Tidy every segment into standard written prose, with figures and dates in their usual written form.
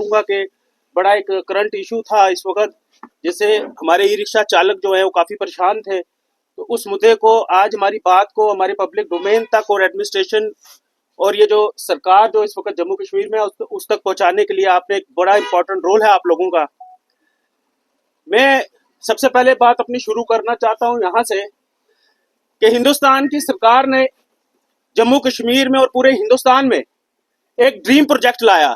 करूंगा कि बड़ा एक करंट इशू था इस वक्त, जिससे हमारे ई रिक्शा चालक जो है वो काफ़ी परेशान थे। तो उस मुद्दे को आज हमारी बात को हमारे पब्लिक डोमेन तक और एडमिनिस्ट्रेशन और ये जो सरकार जो इस वक्त जम्मू कश्मीर में है उस तक पहुंचाने के लिए आपने एक बड़ा इंपॉर्टेंट रोल है आप लोगों का। मैं सबसे पहले बात अपनी शुरू करना चाहता हूं यहाँ से कि हिंदुस्तान की सरकार ने जम्मू कश्मीर में और पूरे हिंदुस्तान में एक ड्रीम प्रोजेक्ट लाया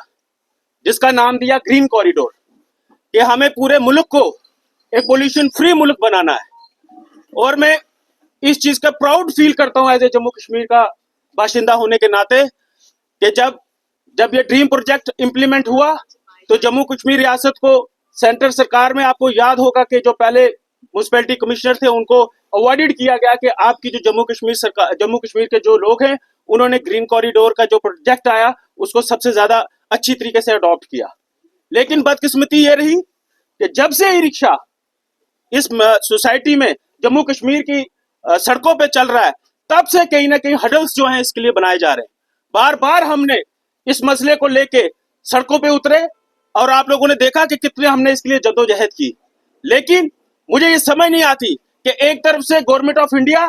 जिसका नाम दिया ग्रीन कॉरिडोर, कि हमें पूरे मुल्क को एक पोल्यूशन फ्री मुल्क बनाना है। और मैं इस चीज़ का प्राउड फील करता हूँ एज ए जम्मू कश्मीर का बाशिंदा होने के नाते कि जब ये ड्रीम प्रोजेक्ट इम्प्लीमेंट हुआ तो जम्मू कश्मीर रियासत को सेंटर सरकार में, आपको याद होगा कि जो पहले म्यूनसिपैलिटी कमिश्नर थे उनको अवॉर्डेड किया गया कि आपकी जो जम्मू कश्मीर के जो लोग हैं उन्होंने ग्रीन कॉरिडोर का जो प्रोजेक्ट आया उसको सबसे ज्यादा अच्छी तरीके से अडॉप्ट किया। लेकिन बदकिस्मती ये रही कि जब से ई रिक्शा इस सोसाइटी में जम्मू कश्मीर की सड़कों पे चल रहा है तब से कहीं ना कहीं हडल्स जो हैं इसके लिए बनाए जा रहे हैं। बार बार हमने इस मसले को लेके सड़कों पे उतरे और आप लोगों ने देखा कि कितने हमने इसके लिए जद्दोजहद की। लेकिन मुझे ये समझ नहीं आती कि एक तरफ से गवर्नमेंट ऑफ इंडिया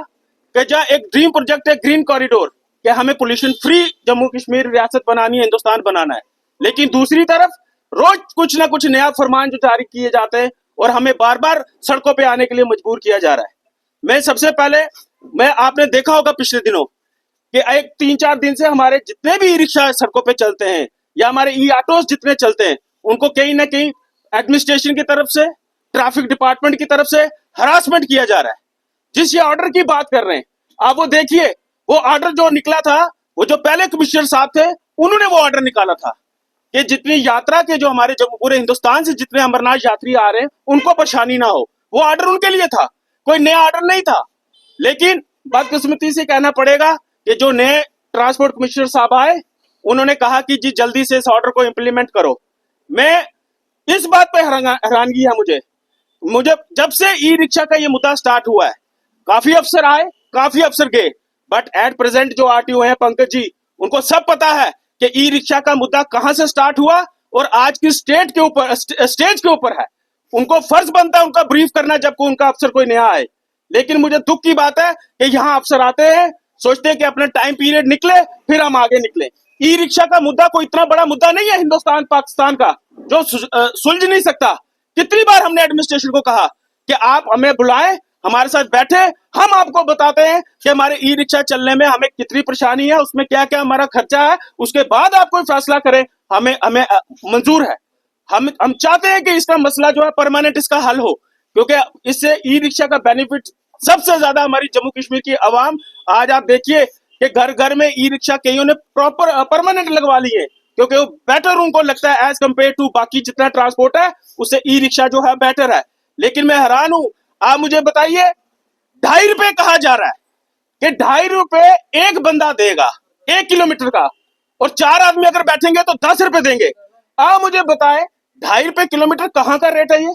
के जहाँ एक ड्रीम प्रोजेक्ट है ग्रीन कॉरिडोर कि हमें पोल्यूशन फ्री जम्मू कश्मीर रियासत बनानी है, हिंदुस्तान बनाना है, लेकिन दूसरी तरफ रोज कुछ ना कुछ नया फरमान जो जारी किए जाते हैं और हमें बार बार सड़कों पे आने के लिए मजबूर किया जा रहा है। मैं सबसे पहले आपने देखा होगा पिछले दिनों कि एक 3-4 दिन से हमारे जितने भी ई रिक्शा सड़कों पे चलते हैं या हमारे ई ऑटोस जितने चलते हैं उनको कहीं ना कहीं एडमिनिस्ट्रेशन की तरफ से, ट्रैफिक डिपार्टमेंट की तरफ से हरासमेंट किया जा रहा है। जिस ये ऑर्डर की बात कर रहे हैं आप वो देखिए, वो ऑर्डर जो निकला था वो जो पहले कमिश्नर साहब थे उन्होंने वो ऑर्डर निकाला था कि जितनी यात्रा के जो हमारे पूरे हिंदुस्तान से जितने अमरनाथ यात्री आ रहे हैं उनको परेशानी ना हो, वो ऑर्डर उनके लिए था, कोई नया ऑर्डर नहीं था। लेकिन बदकिस्मती से कहना पड़ेगा कि जो नए ट्रांसपोर्ट कमिश्नर साहब आए उन्होंने कहा कि जी जल्दी से इस ऑर्डर को इम्प्लीमेंट करो। मैं इस बात पे हैरानगी है मुझे जब से ई रिक्शा का ये मुद्दा स्टार्ट हुआ है, काफी अफसर आए, काफी अफसर गए, बट एट प्रेजेंट जो आरटीओ हैं पंकज जी, उनको सब पता है कि ई रिक्शा का मुद्दा कहां से स्टार्ट हुआ और आज की स्टेज के ऊपर है। उनको फर्ज बनता है उनका ब्रीफ करना जब को उनका अफसर कोई नया आए। लेकिन मुझे दुख की बात है कि यहाँ अफसर आते हैं, सोचते हैं कि अपना टाइम पीरियड निकले फिर हम आगे निकले। ई रिक्शा का मुद्दा कोई इतना बड़ा मुद्दा नहीं है हिंदुस्तान पाकिस्तान का जो सुलझ नहीं सकता। कितनी बार हमने एडमिनिस्ट्रेशन को कहा कि आप हमें बुलाएं, हमारे साथ बैठे, हम आपको बताते हैं कि हमारे ई रिक्शा चलने में हमें कितनी परेशानी है, उसमें क्या क्या हमारा खर्चा है, उसके बाद आप कोई फैसला करें, हमें हमें मंजूर है। हम चाहते हैं कि इसका मसला जो है परमानेंट इसका हल हो, क्योंकि इससे ई रिक्शा का बेनिफिट सबसे ज्यादा हमारी जम्मू कश्मीर की आवाम, आज आप देखिए कि घर घर में ई रिक्शा कईयों ने प्रॉपर परमानेंट लगवा ली है, क्योंकि वो बेटर उनको लगता है एज कम्पेयर टू बाकी जितना ट्रांसपोर्ट है उससे ई रिक्शा जो है बेटर है। लेकिन मैं हैरान हूं, आप मुझे बताइए 2.5 रुपए कहा जा रहा है कि 2.5 रुपए एक बंदा देगा 1 किलोमीटर का, और 4 आदमी अगर बैठेंगे तो 10 रुपए देंगे। आप मुझे बताएं 2.5 रुपए किलोमीटर कहाँ का रेट है, ये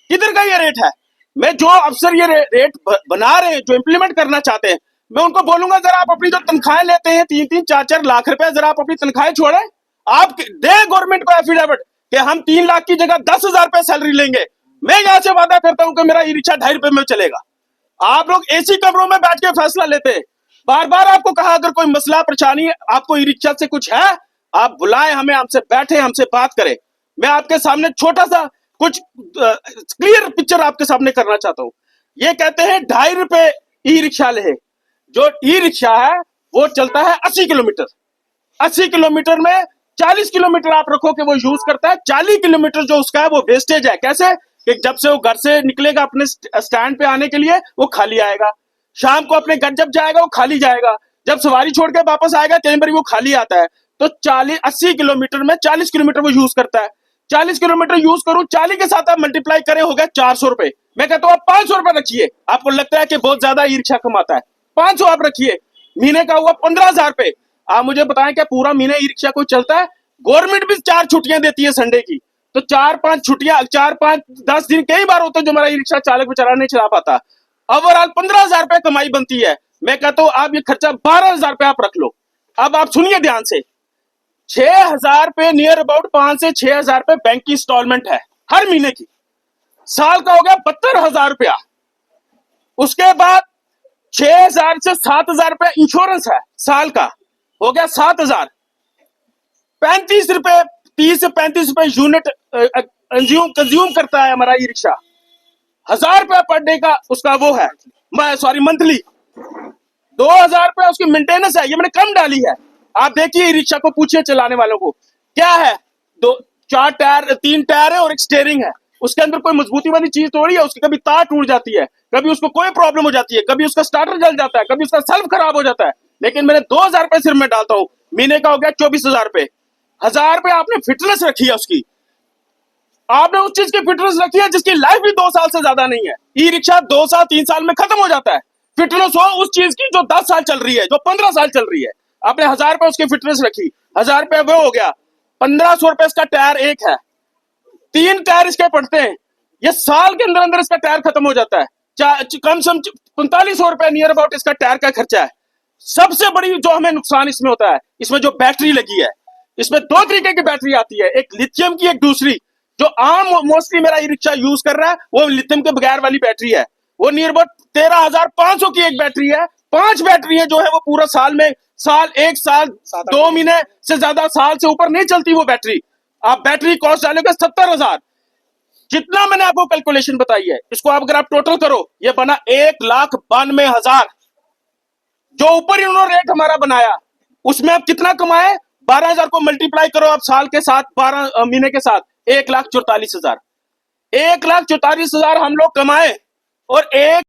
किधर का ये रेट है? मैं जो अफसर ये रेट बना रहे हैं, जो इम्प्लीमेंट करना चाहते हैं, मैं उनको बोलूंगा जरा आप अपनी जो तनख्वाहें लेते हैं 3-3, 4-4 लाख रुपए, जरा आप अपनी तनख्वाहें छोड़े, आप दे गवर्नमेंट को एफिडेविट कि हम 3 लाख की जगह 10,000 रुपए सैलरी लेंगे। मैं यहां से वादा करता हूं कि मेरा ई रिक्शा 2.5 रुपए में चलेगा। आप लोग एसी कमरों में बैठ के फैसला लेते हैं। बार बार आपको कहा अगर कोई मसला परेशानी आपको ई रिक्शा से कुछ है आप बुलाएं हमें, हमसे बैठे, हमसे बात करें। मैं आपके सामने छोटा सा कुछ क्लियर पिक्चर आपके सामने करना चाहता हूं। ये कहते हैं 2.5 रुपए ई रिक्शा ले, जो ई रिक्शा है वो चलता है 80 किलोमीटर। 80 किलोमीटर में 40 किलोमीटर आप रखो कि वो यूज करता है, 40 किलोमीटर जो उसका है वो वेस्टेज है। कैसे कि जब से वो घर से निकलेगा अपने स्टैंड पे आने के लिए वो खाली आएगा, शाम को अपने घर जब जाएगा वो खाली जाएगा, जब सवारी छोड़ के वापस आएगा कई बार वो खाली आता है। तो 80 किलोमीटर में 40 किलोमीटर वो यूज करता है। 40 किलोमीटर यूज करूं, 40 के साथ आप मल्टीप्लाई करें, हो गया 400 रुपए। मैं कहता हूं आप 500 रुपए रखिए, आपको लगता है कि बहुत ज्यादा ई रिक्शा कमाता है, 500 आप रखिए, महीने का हुआ 15,000 रुपए। आप मुझे बताएं क्या पूरा महीना ई रिक्शा कोई चलता है? गवर्नमेंट भी 4 छुट्टियां देती है संडे की, तो 4-5 छुट्टियां, 4-5-10 दिन कई बार होते हैं जो हमारा ई रिक्शा चालक बेचारा नहीं चला पाता। ओवरऑल 15,000 रुपए कमाई बनती है। मैं कहता हूं आप ये खर्चा 12,000 रुपए आप रख लो। अब आप सुनिए ध्यान से, 6,000 पे नियर अबाउट 5 से 6,000 पे बैंक की इंस्टॉलमेंट है हर महीने की। साल का हो गया 72,000 रुपया। उसके बाद 6,000 से 7,000 रुपया इंश्योरेंस है साल का, हो गया 7,000। 35 रुपए, 30 से 35 रुपए यूनिट कंज्यूम करता है हमारा ई रिक्शा। 1,000 रुपया पर डे का उसका वो है, सॉरी मंथली। 2,000 रुपया उसकी मेंटेनेंस है, ये मैंने कम डाली है। आप देखिए ई रिक्शा को, पूछिए चलाने वालों को क्या है। 3 टायर है और एक स्टेयरिंग है। उसके अंदर कोई मजबूती वाली चीज थोड़ी है। उसकी कभी तार टूट जाती है, कभी उसको कोई प्रॉब्लम हो जाती है, कभी उसका स्टार्टर जल जाता है, कभी उसका सेल्फ खराब हो जाता है। लेकिन मैंने 2,000 रुपए सिर्फ में डालता हूँ, महीने का हो गया 24,000 रुपए। 1,000 रुपए आपने फिटनेस रखी है उसकी, आपने उस चीज की फिटनेस रखी है जिसकी लाइफ भी 2 साल से ज्यादा नहीं है। ई रिक्शा 2 साल 3 साल में खत्म हो जाता है। फिटनेस हो उस चीज की जो 10 साल चल रही है, जो 15 साल चल रही है। आपने 1,000 रुपए उसकी फिटनेस रखी, 1,000 रुपए वो हो गया। 1,500 रुपए इसका टायर एक है, 3 टायर इसके पड़ते हैं। ये साल के अंदर अंदर इसका टायर खत्म हो जाता है। कम से कम 4,500 रुपए नियर अबाउट इसका टायर का खर्चा है। सबसे बड़ी जो हमें नुकसान इसमें होता है, इसमें जो बैटरी लगी है, इसमें 2 तरीके की बैटरी आती है, एक लिथियम की, एक दूसरी। जो आम मोस्टली मेरा ई रिक्शा यूज कर रहा है वो लिथियम के बगैर वाली बैटरी है। वो नियर अबाउट 13,500 की एक बैटरी है। 5 बैटरी है जो है वो पूरा साल में, एक साल 2 महीने से ज्यादा, साल से ऊपर नहीं चलती वो बैटरी। आप बैटरी कॉस्ट डालोगे 70,000। जितना मैंने आपको कैलकुलेशन बताई है, इसको आप अगर आप टोटल करो, ये बना 1,92,000। जो ऊपर इन्होंने रेट हमारा बनाया उसमें आप कितना कमाए, 12,000 को मल्टीप्लाई करो आप साल के साथ, 12 महीने के साथ, 1,44,000। 1,44,000 हम लोग कमाए और एक